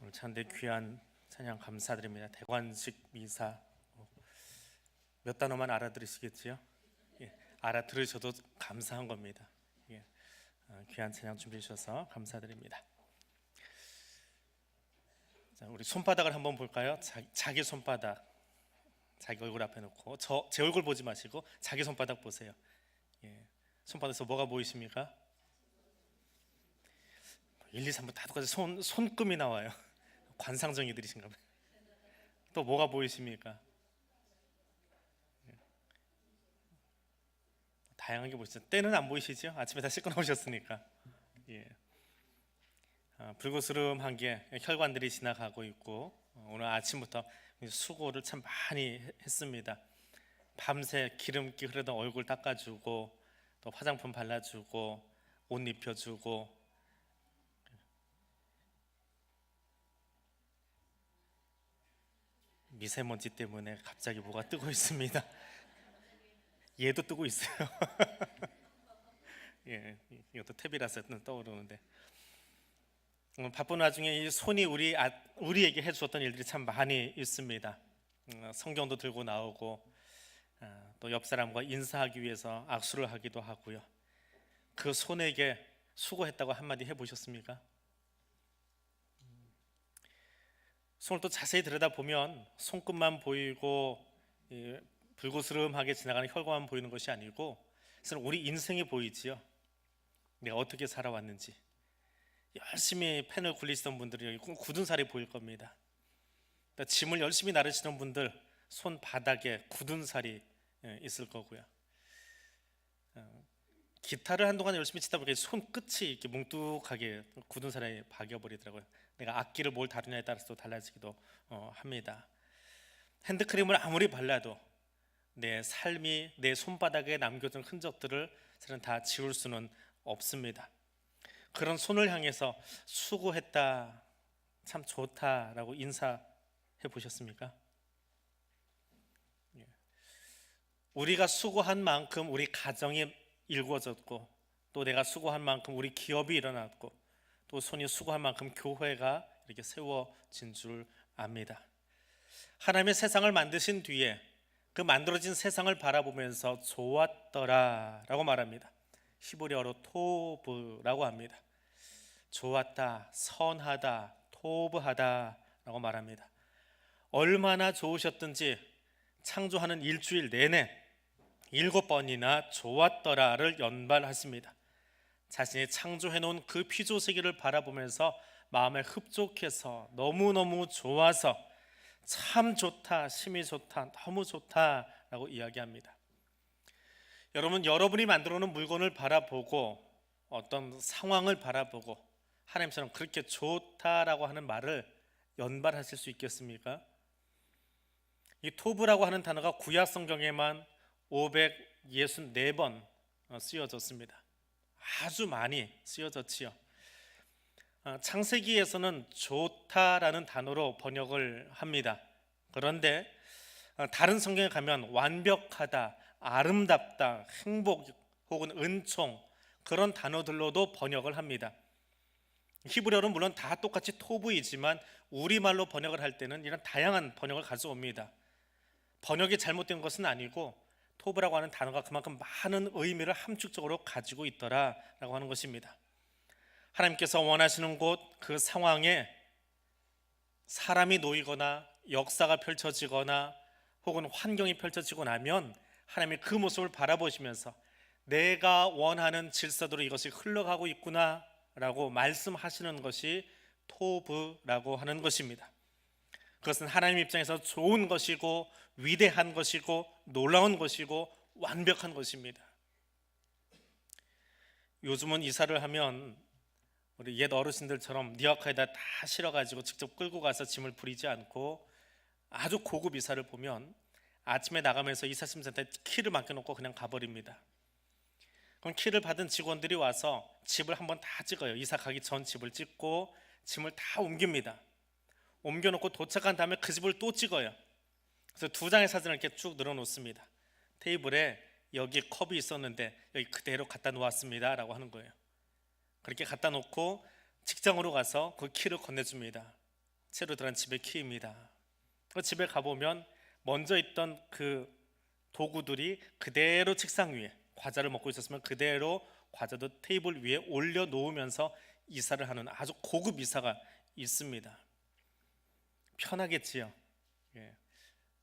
오늘 참대 귀한 찬양 감사드립니다. 대관식 미사 몇 단어만 알아들으시겠지요? 예, 알아들으셔도 감사한 겁니다. 예, 귀한 찬양 준비해 주셔서 감사드립니다. 자, 우리 손바닥을 한번 볼까요? 자기 손바닥, 자기 얼굴 앞에 놓고 제 얼굴 보지 마시고 자기 손바닥 보세요. 예, 손바닥에서 뭐가 보이십니까? 1, 2, 3분 다 똑같이 손금이 나와요. 관상정이들이신가 봐요. 또 뭐가 보이십니까? 다양하게 보시죠. 때는 안 보이시죠? 아침에 다 씻고 나오셨으니까. 예. 불그스름한 게 혈관들이 지나가고 있고, 오늘 아침부터 수고를 참 많이 했습니다. 밤새 기름기 흐르던 얼굴 닦아주고, 또 화장품 발라주고, 옷 입혀주고, 미세먼지 때문에 갑자기 뭐가 뜨고 있습니다. 얘도 뜨고 있어요. 예, 이것도 탭이라서 떠오르는데, 바쁜 와중에 이 손이 우리에게 해주었던 일들이 참 많이 있습니다. 성경도 들고 나오고, 또 옆 사람과 인사하기 위해서 악수를 하기도 하고요. 그 손에게 수고했다고 한마디 해보셨습니까? 손을 또 자세히 들여다보면 손끝만 보이고 불그스름하게 지나가는 혈관만 보이는 것이 아니고 사실 우리 인생이 보이지요. 내가 어떻게 살아왔는지. 열심히 펜을 굴리시던 분들이 굳은 살이 보일 겁니다. 짐을 열심히 나르시는 분들 손바닥에 굳은 살이 있을 거고요. 기타를 한동안 열심히 치다 보니까 손끝이 이렇게 뭉툭하게 굳은 살에 박여버리더라고요. 내가 악기를 뭘 다루냐에 따라서 달라지기도 합니다. 핸드크림을 아무리 발라도 내 삶이 내 손바닥에 남겨둔 흔적들을 사실은 다 지울 수는 없습니다. 그런 손을 향해서 수고했다, 참 좋다라고 인사해 보셨습니까? 우리가 수고한 만큼 우리 가정이 일궈졌고, 또 내가 수고한 만큼 우리 기업이 일어났고, 또 손이 수고한 만큼 교회가 이렇게 세워진 줄 압니다. 하나님의 세상을 만드신 뒤에 그 만들어진 세상을 바라보면서 좋았더라 라고 말합니다. 히브리어로 토브라고 합니다. 좋았다, 선하다, 토브하다 라고 말합니다. 얼마나 좋으셨든지 창조하는 일주일 내내 7번이나 좋았더라를 연발하십니다. 자신이 창조해놓은 그 피조세계를 바라보면서 마음에 흡족해서 너무너무 좋아서 참 좋다, 심히 좋다, 너무 좋다라고 이야기합니다. 여러분, 여러분이 만들어 놓은 물건을 바라보고 어떤 상황을 바라보고 하나님처럼 그렇게 좋다라고 하는 말을 연발하실 수 있겠습니까? 이 토브라고 하는 단어가 구약 성경에만 564번 쓰여졌습니다. 아주 많이 쓰여졌지요. 창세기에서는 좋다라는 단어로 번역을 합니다. 그런데 다른 성경에 가면 완벽하다, 아름답다, 행복 혹은 은총 그런 단어들로도 번역을 합니다. 히브리어는 물론 다 똑같이 토브이지만 우리말로 번역을 할 때는 이런 다양한 번역을 가져옵니다. 번역이 잘못된 것은 아니고 토브라고 하는 단어가 그만큼 많은 의미를 함축적으로 가지고 있더라라고 하는 것입니다. 하나님께서 원하시는 곳 그 상황에 사람이 놓이거나 역사가 펼쳐지거나 혹은 환경이 펼쳐지고 나면 하나님이 그 모습을 바라보시면서 내가 원하는 질서대로 이것이 흘러가고 있구나 라고 말씀하시는 것이 토브라고 하는 것입니다. 그것은 하나님 입장에서 좋은 것이고 위대한 것이고 놀라운 것이고 완벽한 것입니다. 요즘은 이사를 하면 우리 옛 어르신들처럼 리어카에다 다 실어가지고 직접 끌고 가서 짐을 부리지 않고 아주 고급 이사를 보면 아침에 나가면서 이사심센터에 키를 맡겨놓고 그냥 가버립니다. 그럼 키를 받은 직원들이 와서 집을 한번 다 찍어요. 이사 가기 전 집을 찍고 짐을 다 옮깁니다. 옮겨놓고 도착한 다음에 그 집을 또 찍어요. 그래서 2장의 사진을 이렇게 쭉 늘어놓습니다. 테이블에 여기 컵이 있었는데 여기 그대로 갖다 놓았습니다 라고 하는 거예요. 그렇게 갖다 놓고 직장으로 가서 그 키를 건네줍니다. 새로 들어간 집의 키입니다. 그 집에 가보면 먼저 있던 그 도구들이 그대로 책상 위에, 과자를 먹고 있었으면 그대로 과자도 테이블 위에 올려놓으면서 이사를 하는 아주 고급 이사가 있습니다. 편하겠지요. 예.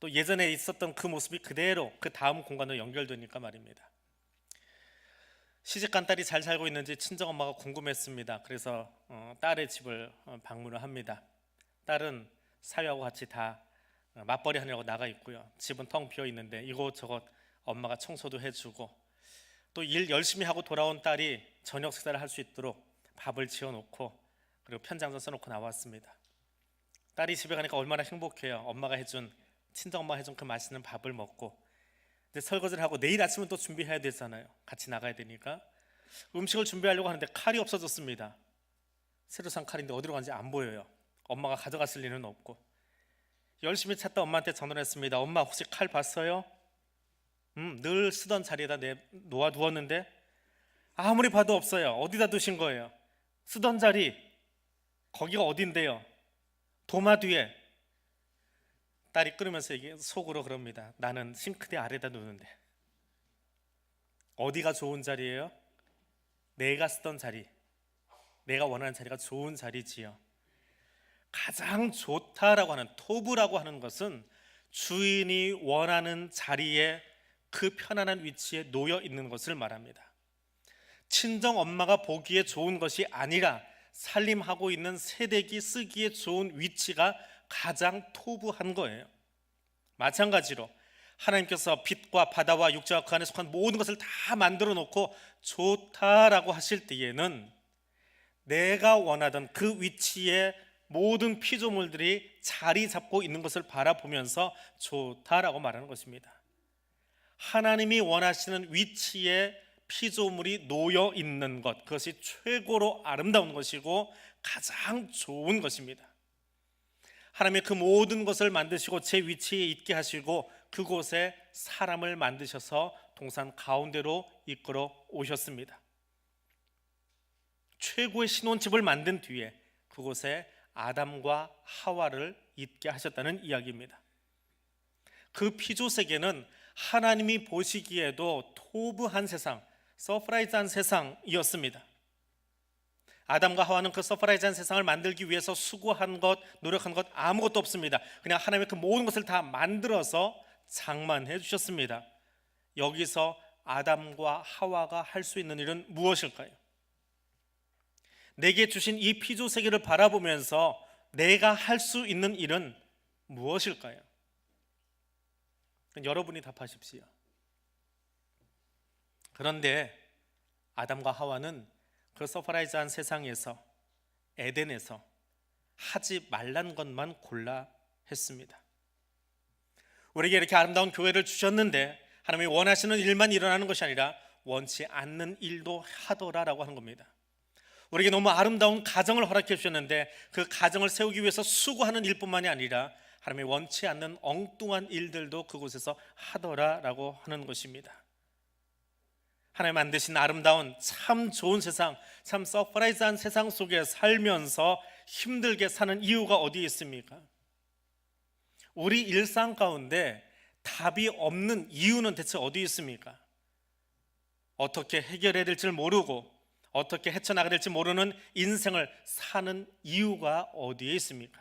또 예전에 있었던 그 모습이 그대로 그 다음 공간으로 연결되니까 말입니다. 시집간 딸이 잘 살고 있는지 친정엄마가 궁금했습니다. 그래서 딸의 집을 방문을 합니다. 딸은 사위하고 같이 다 맞벌이 하느라고 나가 있고요. 집은 텅 비어 있는데 이곳저곳 엄마가 청소도 해주고, 또 일 열심히 하고 돌아온 딸이 저녁 식사를 할 수 있도록 밥을 지어놓고, 그리고 편지한장 써놓고 나왔습니다. 딸이 집에 가니까 얼마나 행복해요. 엄마가 해준, 친정엄마가 해준 그 맛있는 밥을 먹고, 근데 설거지를 하고 내일 아침은 또 준비해야 되잖아요. 같이 나가야 되니까. 음식을 준비하려고 하는데 칼이 없어졌습니다. 새로 산 칼인데 어디로 간지 안 보여요. 엄마가 가져갔을 리는 없고, 열심히 찾다 엄마한테 전화를 했습니다. 엄마, 혹시 칼 봤어요? 늘 쓰던 자리에다 놓아두었는데 아무리 봐도 없어요. 어디다 두신 거예요? 쓰던 자리, 거기가 어딘데요? 도마 뒤에. 딸이 끓으면서 이게 속으로 그럽니다. 나는 싱크대 아래다 두는데. 어디가 좋은 자리예요? 내가 쓰던 자리, 내가 원하는 자리가 좋은 자리지요. 가장 좋다라고 하는, 토브라고 하는 것은 주인이 원하는 자리에, 그 편안한 위치에 놓여 있는 것을 말합니다. 친정 엄마가 보기에 좋은 것이 아니라 살림하고 있는 세대기 쓰기에 좋은 위치가 가장 토브한 거예요. 마찬가지로 하나님께서 빛과 바다와 육지와 그 안에 속한 모든 것을 다 만들어 놓고 좋다라고 하실 때에는 내가 원하던 그 위치에 모든 피조물들이 자리 잡고 있는 것을 바라보면서 좋다라고 말하는 것입니다. 하나님이 원하시는 위치에 피조물이 놓여 있는 것, 그것이 최고로 아름다운 것이고 가장 좋은 것입니다. 하나님의 그 모든 것을 만드시고 제 위치에 있게 하시고 그곳에 사람을 만드셔서 동산 가운데로 이끌어 오셨습니다. 최고의 신혼집을 만든 뒤에 그곳에 아담과 하와를 있게 하셨다는 이야기입니다. 그 피조세계는 하나님이 보시기에도 토브한 세상, 서프라이즈한 세상이었습니다. 아담과 하와는 그 서프라이즈한 세상을 만들기 위해서 수고한 것, 노력한 것 아무것도 없습니다. 그냥 하나님의 그 모든 것을 다 만들어서 장만해 주셨습니다. 여기서 아담과 하와가 할 수 있는 일은 무엇일까요? 내게 주신 이 피조 세계를 바라보면서 내가 할 수 있는 일은 무엇일까요? 여러분이 답하십시오. 그런데 아담과 하와는 그 서프라이즈한 세상에서, 에덴에서 하지 말란 것만 골라 했습니다. 우리에게 이렇게 아름다운 교회를 주셨는데 하나님이 원하시는 일만 일어나는 것이 아니라 원치 않는 일도 하더라라고 하는 겁니다. 우리에게 너무 아름다운 가정을 허락해 주셨는데 그 가정을 세우기 위해서 수고하는 일뿐만이 아니라 하나님이 원치 않는 엉뚱한 일들도 그곳에서 하더라라고 하는 것입니다. 하나님 만드신 아름다운 참 좋은 세상, 참 서프라이즈한 세상 속에 살면서 힘들게 사는 이유가 어디에 있습니까? 우리 일상 가운데 답이 없는 이유는 대체 어디에 있습니까? 어떻게 해결해야 될지 모르고 어떻게 헤쳐나가야 될지 모르는 인생을 사는 이유가 어디에 있습니까?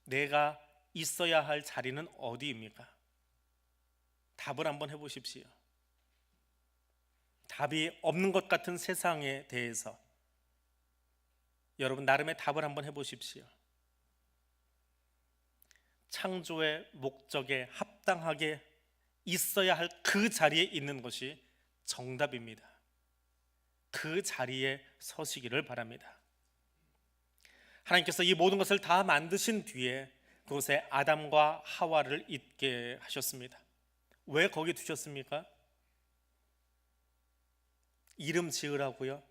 내가 있어야 할 자리는 어디입니까? 답을 한번 해보십시오. 답이 없는 것 같은 세상에 대해서 여러분 나름의 답을 한번 해보십시오. 창조의 목적에 합당하게 있어야 할 그 자리에 있는 것이 정답입니다. 그 자리에 서시기를 바랍니다. 하나님께서 이 모든 것을 다 만드신 뒤에 그곳에 아담과 하와를 있게 하셨습니다. 왜 거기 두셨습니까? 이름 지으라고요?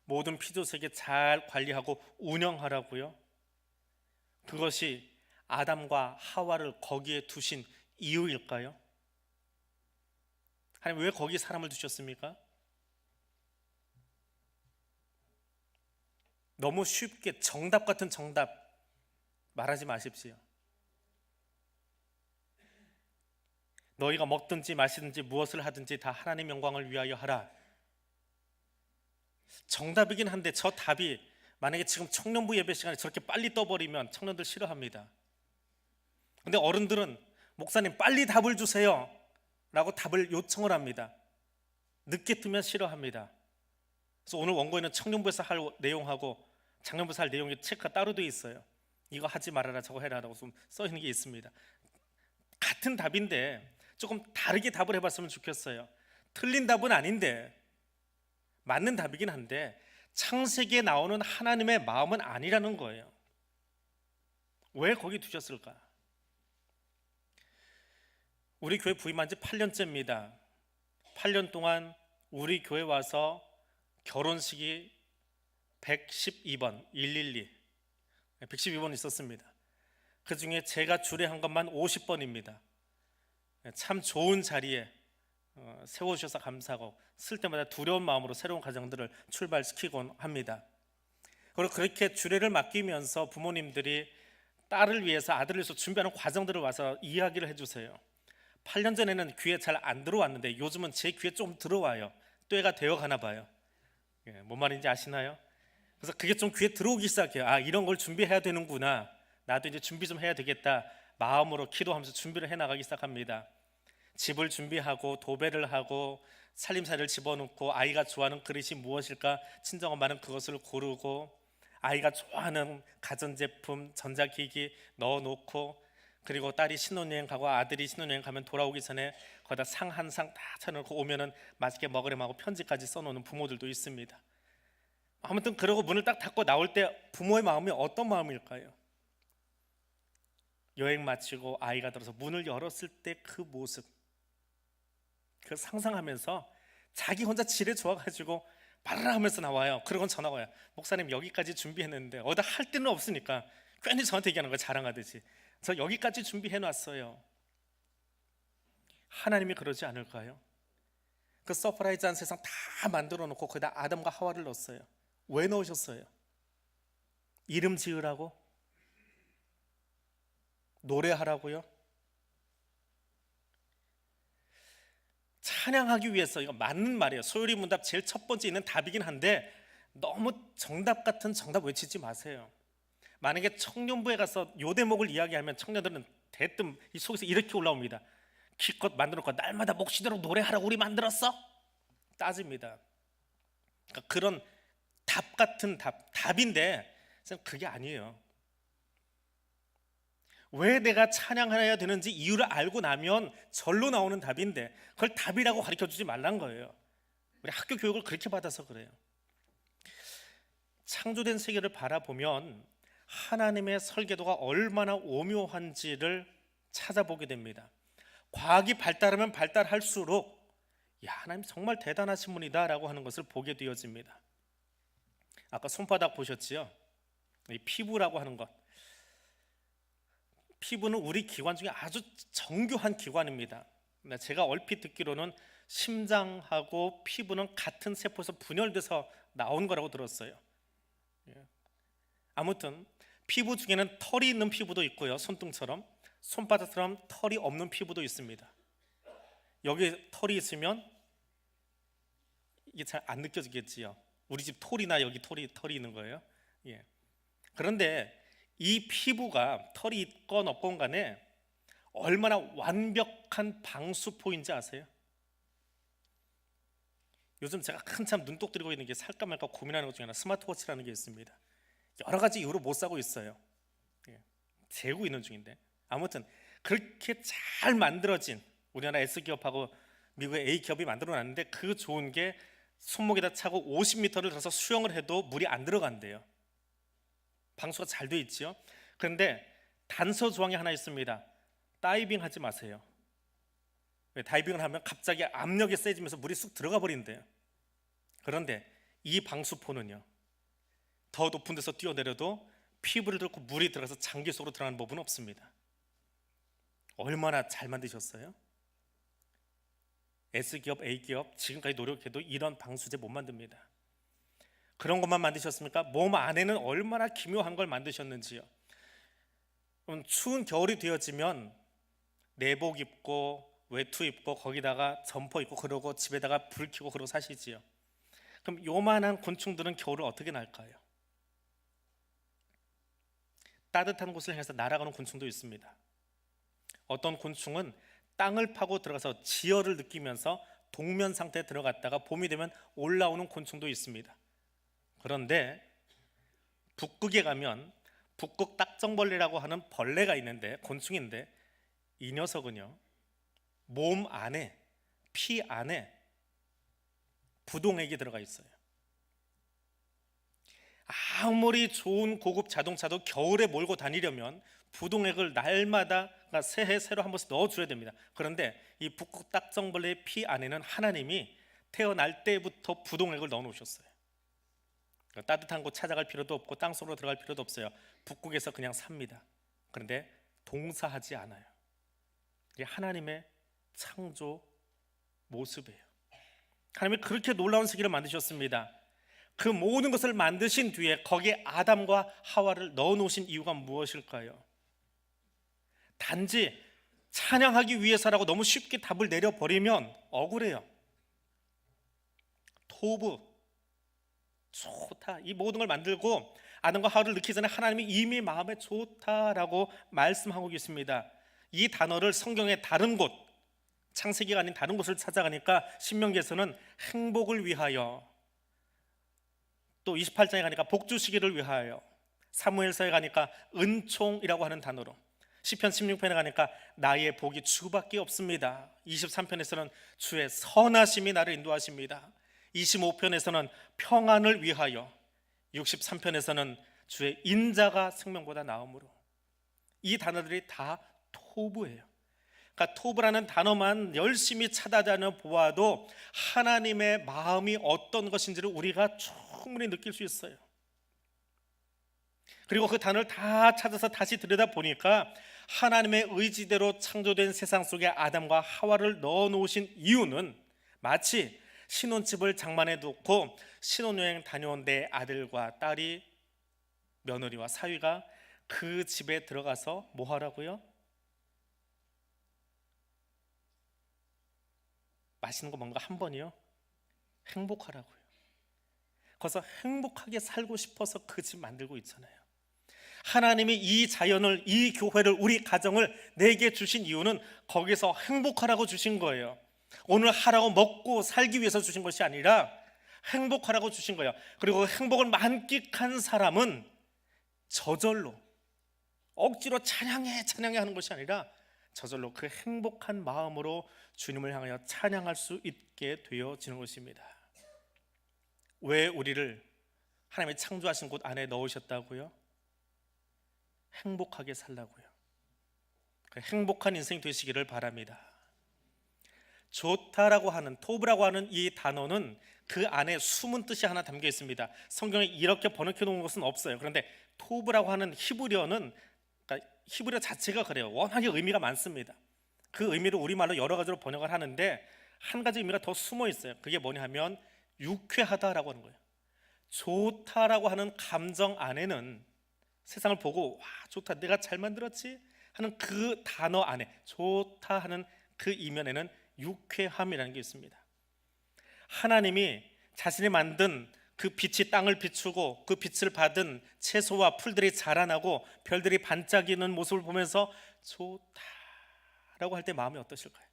모든 피조세계 잘 관리하고 운영하라고요? 그것이 아담과 하와를 거기에 두신 이유일까요? 하나님 왜 거기 사람을 두셨습니까? 너무 쉽게 정답 같은 정답 말하지 마십시오. 너희가 먹든지 마시든지 무엇을 하든지 다 하나님 영광을 위하여 하라. 정답이긴 한데 저 답이 만약에 지금 청년부 예배 시간에 저렇게 빨리 떠버리면 청년들 싫어합니다. 근데 어른들은 목사님 빨리 답을 주세요 라고 답을 요청을 합니다. 늦게 뜨면 싫어합니다. 그래서 오늘 원고에는 청년부에서 할 내용하고 작년부에서 할 내용이 체크가 따로 되어 있어요. 이거 하지 말아라 저거 해라 라고 좀 써 있는 게 있습니다. 같은 답인데 조금 다르게 답을 해봤으면 좋겠어요. 틀린 답은 아닌데 맞는 답이긴 한데 창세기에 나오는 하나님의 마음은 아니라는 거예요. 왜 거기 두셨을까? 우리 교회 부임한 지 8년째입니다. 8년 동안 우리 교회 와서 결혼식이 112번 112번 있었습니다. 그 중에 제가 주례한 것만 50번입니다. 참 좋은 자리에 세워주셔서 감사하고 쓸 때마다 두려운 마음으로 새로운 가정들을 출발시키곤 합니다. 그리고 그렇게 주례를 맡기면서 부모님들이 딸을 위해서 아들을 위해서 준비하는 과정들을 와서 이야기를 해주세요. 8년 전에는 귀에 잘 안 들어왔는데 요즘은 제 귀에 좀 들어와요. 때가 되어 가나 봐요. 뭔 말인지 아시나요? 그래서 그게 좀 귀에 들어오기 시작해요. 아, 이런 걸 준비해야 되는구나. 나도 이제 준비 좀 해야 되겠다. 마음으로 기도하면서 준비를 해나가기 시작합니다. 집을 준비하고 도배를 하고 살림살이를 집어넣고 아이가 좋아하는 그릇이 무엇일까 친정엄마는 그것을 고르고 아이가 좋아하는 가전제품 전자기기 넣어놓고 그리고 딸이 신혼여행 가고 아들이 신혼여행 가면 돌아오기 전에 거기다 상 한 상 다 차려놓고 오면은 맛있게 먹으렴 하고 편지까지 써놓는 부모들도 있습니다. 아무튼 그러고 문을 딱 닫고 나올 때 부모의 마음이 어떤 마음일까요? 여행 마치고 아이가 들어서 문을 열었을 때 그 모습, 그 상상하면서 자기 혼자 지레 좋아가지고 바르르 하면서 나와요. 그러곤 전화가 와요. 목사님 여기까지 준비했는데 어디다 할 데는 없으니까 괜히 저한테 얘기하는 거예요. 자랑하듯이. 저 여기까지 준비해놨어요. 하나님이 그러지 않을까요? 그 서프라이즈한 세상 다 만들어 놓고 거기다 아담과 하와를 넣었어요. 왜 넣으셨어요? 이름 지으라고? 노래하라고요? 찬양하기 위해서. 이거 맞는 말이에요. 소요리 문답 제일 첫 번째 있는 답이긴 한데 너무 정답 같은 정답 외치지 마세요. 만약에 청년부에 가서 요 대목을 이야기하면 청년들은 대뜸 이 속에서 이렇게 올라옵니다. 기껏 만들어놓고 날마다 목시도록 노래하라고 우리 만들었어? 따집니다. 그러니까 그런 답 같은 답인데 그게 아니에요. 왜 내가 찬양해야 되는지 이유를 알고 나면 절로 나오는 답인데 그걸 답이라고 가르쳐주지 말란 거예요. 우리 학교 교육을 그렇게 받아서 그래요. 창조된 세계를 바라보면 하나님의 설계도가 얼마나 오묘한지를 찾아보게 됩니다. 과학이 발달하면 발달할수록 야, 하나님 정말 대단하신 분이다 라고 하는 것을 보게 되어집니다. 아까 손바닥 보셨지요? 이 피부라고 하는 것, 피부는 우리 기관 중에 아주 정교한 기관입니다. 제가 얼핏 듣기로는 심장하고 피부는 같은 세포에서 분열돼서 나온 거라고 들었어요. 아무튼 피부 중에는 털이 있는 피부도 있고요, 손등처럼 손바닥처럼 털이 없는 피부도 있습니다. 여기 털이 있으면 이게 잘 안 느껴지겠지요. 우리 집 털이나 여기 털이 있는 거예요. 그런데 이 피부가 털이 있건 없건 간에 얼마나 완벽한 방수포인지 아세요? 요즘 제가 한참 눈독 들이고 있는 게 살까 말까 고민하는 것 중에 하나 스마트워치라는 게 있습니다. 여러 가지 이유로 못 사고 있어요. 재고 있는 중인데 아무튼 그렇게 잘 만들어진 우리나라 S기업하고 미국의 A기업이 만들어놨는데 그 좋은 게 손목에다 차고 50m를 들어서 수영을 해도 물이 안 들어간대요. 방수가 잘 돼 있죠. 그런데 단서 조항이 하나 있습니다. 다이빙 하지 마세요. 다이빙을 하면 갑자기 압력이 세지면서 물이 쑥 들어가 버린대요. 그런데 이 방수포는요, 더 높은 데서 뛰어내려도 피부를 뚫고 물이 들어가서 장기 속으로 들어가는 법은 없습니다. 얼마나 잘 만드셨어요? S기업, A기업 지금까지 노력해도 이런 방수제 못 만듭니다. 그런 것만 만드셨습니까? 몸 안에는 얼마나 기묘한 걸 만드셨는지요. 그럼 추운 겨울이 되어지면 내복 입고 외투 입고 거기다가 점퍼 입고 그러고 집에다가 불 켜고 그러고 사시지요. 그럼 요만한 곤충들은 겨울을 어떻게 날까요? 따뜻한 곳을 향해서 날아가는 곤충도 있습니다. 어떤 곤충은 땅을 파고 들어가서 지열을 느끼면서 동면 상태에 들어갔다가 봄이 되면 올라오는 곤충도 있습니다. 그런데 북극에 가면 북극 딱정벌레라고 하는 벌레가 있는데, 곤충인데, 이 녀석은요 몸 안에, 피 안에 부동액이 들어가 있어요. 아무리 좋은 고급 자동차도 겨울에 몰고 다니려면 부동액을 날마다, 그러니까 새해 새로 한 번씩 넣어줘야 됩니다. 그런데 이 북극 딱정벌레의 피 안에는 하나님이 태어날 때부터 부동액을 넣어 놓으셨어요. 그러니까 따뜻한 곳 찾아갈 필요도 없고 땅속으로 들어갈 필요도 없어요. 북극에서 그냥 삽니다. 그런데 동사하지 않아요. 이게 하나님의 창조 모습이에요. 하나님이 그렇게 놀라운 세계를 만드셨습니다. 그 모든 것을 만드신 뒤에 거기에 아담과 하와를 넣어 놓으신 이유가 무엇일까요? 단지 찬양하기 위해서라고 너무 쉽게 답을 내려버리면 억울해요. 토부, 좋다, 이 모든 걸 만들고 아담과 하와를 넣기 전에 하나님이 이미 마음에 좋다라고 말씀하고 계십니다. 이 단어를 성경의 다른 곳, 창세기가 아닌 다른 곳을 찾아가니까 신명기에서는 행복을 위하여, 또 28장에 가니까 복 주시기를 위하여, 사무엘서에 가니까 은총이라고 하는 단어로, 시편 16편에 가니까 나의 복이 주밖에 없습니다. 23편에서는 주의 선하심이 나를 인도하십니다. 25편에서는 평안을 위하여, 63편에서는 주의 인자가 생명보다 나음으로. 이 단어들이 다 토부예요. 그러니까 토부라는 단어만 열심히 찾아다녀 보아도 하나님의 마음이 어떤 것인지를 우리가 충분히 느낄 수 있어요. 그리고 그 단어를 다 찾아서 다시 들여다 보니까 하나님의 의지대로 창조된 세상 속에 아담과 하와를 넣어 놓으신 이유는 마치 신혼집을 장만해 놓고 신혼여행 다녀온 내 아들과 딸이, 며느리와 사위가 그 집에 들어가서 뭐 하라고요? 맛있는 거 먹는 거 한 번이요? 행복하라고요. 거기서 행복하게 살고 싶어서 그 집 만들고 있잖아요. 하나님이 이 자연을, 이 교회를, 우리 가정을 내게 주신 이유는 거기서 행복하라고 주신 거예요. 오늘 하라고 먹고 살기 위해서 주신 것이 아니라 행복하라고 주신 거예요. 그리고 행복을 만끽한 사람은 저절로, 억지로 찬양해 하는 것이 아니라 저절로 그 행복한 마음으로 주님을 향하여 찬양할 수 있게 되어지는 것입니다. 왜 우리를 하나님의 창조하신 곳 안에 넣으셨다고요? 행복하게 살라고요. 행복한 인생 되시기를 바랍니다. 좋다라고 하는, 토브라고 하는 이 단어는 그 안에 숨은 뜻이 하나 담겨 있습니다. 성경에 이렇게 번역해 놓은 것은 없어요. 그런데 토브라고 하는 히브리어는, 그러니까 히브리어 자체가 그래요. 워낙에 의미가 많습니다. 그 의미를 우리말로 여러 가지로 번역을 하는데 한 가지 의미가 더 숨어 있어요. 그게 뭐냐 하면 유쾌하다라고 하는 거예요. 좋다라고 하는 감정 안에는, 세상을 보고 와 좋다, 내가 잘 만들었지 하는 그 단어 안에, 좋다 하는 그 이면에는 유쾌함이라는 게 있습니다. 하나님이 자신이 만든 그 빛이 땅을 비추고 그 빛을 받은 채소와 풀들이 자라나고 별들이 반짝이는 모습을 보면서 좋다라고 할 때 마음이 어떠실까요?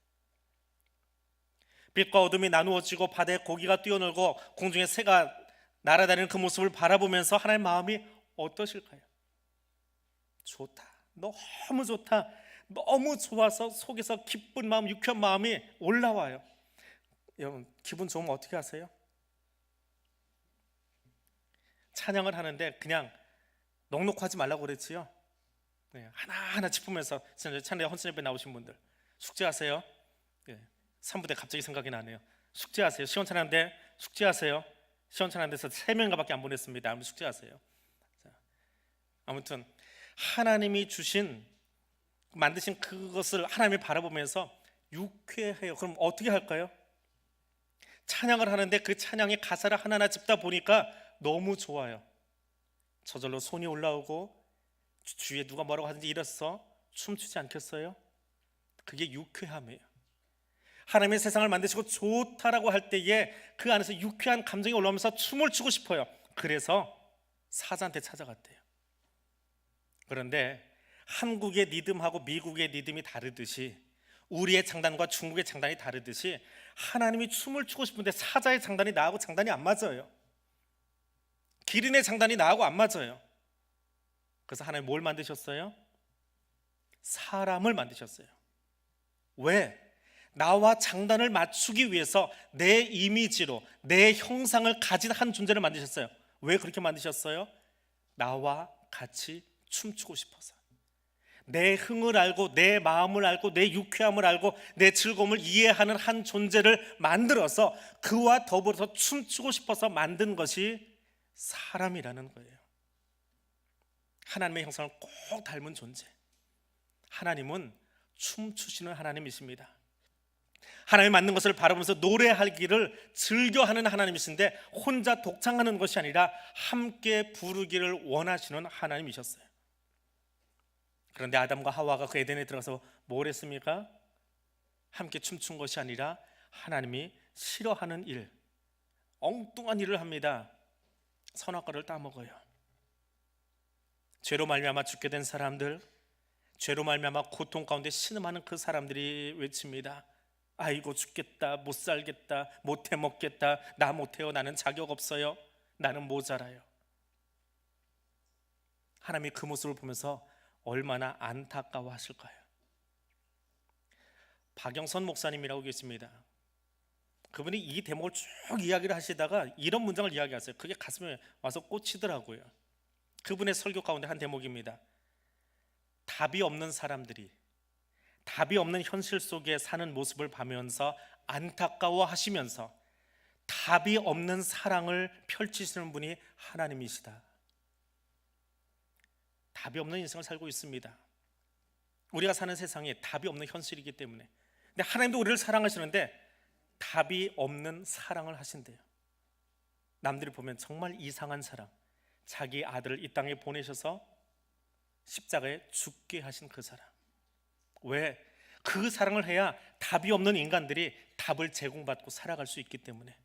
빛과 어둠이 나누어지고 바다에 고기가 뛰어놀고 공중에 새가 날아다니는 그 모습을 바라보면서 하나님의 마음이 어떠실까요? 좋다, 너무 좋다, 너무 좋아서 속에서 기쁜 마음, 유쾌한 마음이 올라와요. 여러분, 기분 좋으면 어떻게 하세요? 찬양을 하는데 그냥 넉넉히 하지 말라고 그랬지요. 하나하나 짚으면서, 찬양 헌신 예배 나오신 분들 숙제하세요. 3부대 갑자기 생각이 나네요. 숙제하세요. 시원찬양대 숙제하세요. 시원찬양대에서 3명가밖에 안 보냈습니다. 아무튼 숙제하세요. 아무튼 하나님이 주신, 만드신 그것을 하나님이 바라보면서 유쾌해요. 그럼 어떻게 할까요? 찬양을 하는데 그 찬양의 가사를 하나하나 짚다 보니까 너무 좋아요. 저절로 손이 올라오고 주위에 누가 뭐라고 하든지 이랬어 춤추지 않겠어요? 그게 유쾌함이에요. 하나님의 세상을 만드시고 좋다라고 할 때에 그 안에서 유쾌한 감정이 올라오면서 춤을 추고 싶어요. 그래서 사자한테 찾아갔대요. 그런데 한국의 리듬하고 미국의 리듬이 다르듯이, 우리의 장단과 중국의 장단이 다르듯이 하나님이 춤을 추고 싶은데 사자의 장단이 나하고 장단이 안 맞아요. 기린의 장단이 나하고 안 맞아요. 그래서 하나님 뭘 만드셨어요? 사람을 만드셨어요. 왜? 나와 장단을 맞추기 위해서 내 이미지로 내 형상을 가진 한 존재를 만드셨어요. 왜 그렇게 만드셨어요? 나와 같이 춤추고 싶어서. 내 흥을 알고 내 마음을 알고 내 유쾌함을 알고 내 즐거움을 이해하는 한 존재를 만들어서 그와 더불어서 춤추고 싶어서 만든 것이 사람이라는 거예요. 하나님의 형상을 꼭 닮은 존재. 하나님은 춤추시는 하나님이십니다. 하나님이 만든 것을 바라보면서 노래하기를 즐겨하는 하나님이신데 혼자 독창하는 것이 아니라 함께 부르기를 원하시는 하나님이셨어요. 그런데 아담과 하와가 그 에덴에 들어가서 뭘 했습니까? 함께 춤춘 것이 아니라 하나님이 싫어하는 일, 엉뚱한 일을 합니다. 선악과를 따먹어요. 죄로 말미암아 죽게 된 사람들, 죄로 말미암아 고통 가운데 신음하는 그 사람들이 외칩니다. 아이고 죽겠다, 못 살겠다, 못 해먹겠다, 나 못해요, 나는 자격 없어요, 나는 모자라요. 하나님이 그 모습을 보면서 얼마나 안타까워하실까요? 박영선 목사님이라고 계십니다. 그분이 이 대목을 쭉 이야기를 하시다가 이런 문장을 이야기하세요. 그게 가슴에 와서 꽂히더라고요. 그분의 설교 가운데 한 대목입니다. 답이 없는 사람들이 답이 없는 현실 속에 사는 모습을 보면서 안타까워하시면서 답이 없는 사랑을 펼치시는 분이 하나님이시다. 답이 없는 인생을 살고 있습니다. 우리가 사는 세상에 답이 없는 현실이기 때문에. 근데 하나님도 우리를 사랑하시는데 답이 없는 사랑을 하신대요. 남들이 보면 정말 이상한 사랑, 자기 아들을 이 땅에 보내셔서 십자가에 죽게 하신 그 사랑. 왜? 그 사랑을 해야 답이 없는 인간들이 답을 제공받고 살아갈 수 있기 때문에.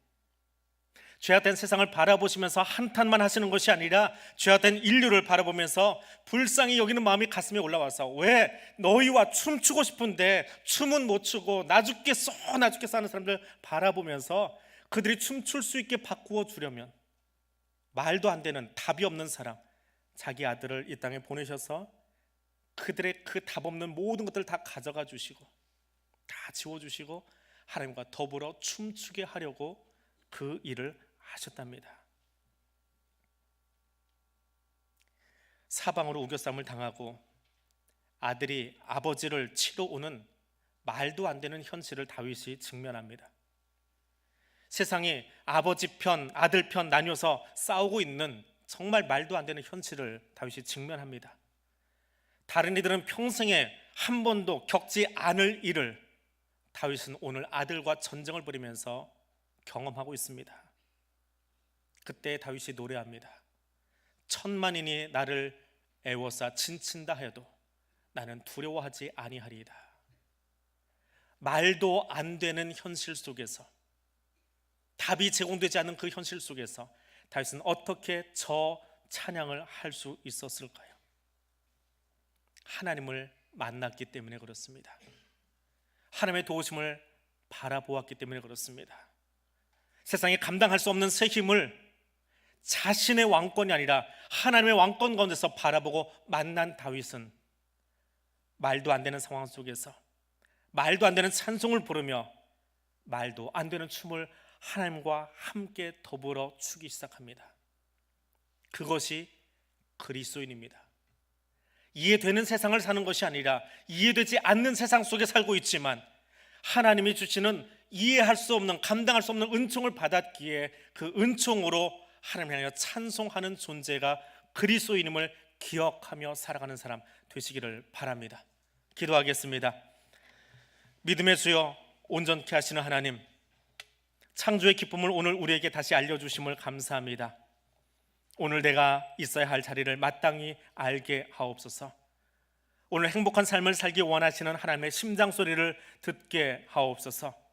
죄악된 세상을 바라보시면서 한탄만 하시는 것이 아니라 죄악된 인류를 바라보면서 불쌍히 여기는 마음이 가슴에 올라와서, 왜 너희와 춤추고 싶은데 춤은 못 추고 나 죽겠어 나 죽겠어 하는 사람들 바라보면서 그들이 춤출 수 있게 바꾸어 주려면 말도 안 되는 답이 없는 사랑, 자기 아들을 이 땅에 보내셔서 그들의 그 답 없는 모든 것들을 다 가져가 주시고 다 지워주시고 하나님과 더불어 춤추게 하려고 그 일을 하셨답니다. 사방으로 우겨쌈을 당하고 아들이 아버지를 치러 오는 말도 안 되는 현실을 다윗이 직면합니다. 세상이 아버지 편, 아들 편 나뉘어서 싸우고 있는 정말 말도 안 되는 현실을 다윗이 직면합니다. 다른 이들은 평생에 한 번도 겪지 않을 일을 다윗은 오늘 아들과 전쟁을 벌이면서 경험하고 있습니다. 그때 다윗이 노래합니다. 천만인이 나를 애워싸 진친다 해도 나는 두려워하지 아니하리이다. 말도 안 되는 현실 속에서, 답이 제공되지 않는 그 현실 속에서 다윗은 어떻게 저 찬양을 할 수 있었을까요? 하나님을 만났기 때문에 그렇습니다. 하나님의 도우심을 바라보았기 때문에 그렇습니다. 세상에 감당할 수 없는 새 힘을 자신의 왕권이 아니라 하나님의 왕권 가운데서 바라보고 만난 다윗은 말도 안 되는 상황 속에서 말도 안 되는 찬송을 부르며 말도 안 되는 춤을 하나님과 함께 더불어 추기 시작합니다. 그것이 그리스도인입니다. 이해되는 세상을 사는 것이 아니라 이해되지 않는 세상 속에 살고 있지만 하나님이 주시는 이해할 수 없는, 감당할 수 없는 은총을 받았기에 그 은총으로 하나님을 향하여 찬송하는 존재가 그리스도인임을 기억하며 살아가는 사람 되시기를 바랍니다. 기도하겠습니다. 믿음의 주여, 온전케 하시는 하나님, 창조의 기쁨을 오늘 우리에게 다시 알려주심을 감사합니다. 오늘 내가 있어야 할 자리를 마땅히 알게 하옵소서. 오늘 행복한 삶을 살기 원하시는 하나님의 심장 소리를 듣게 하옵소서.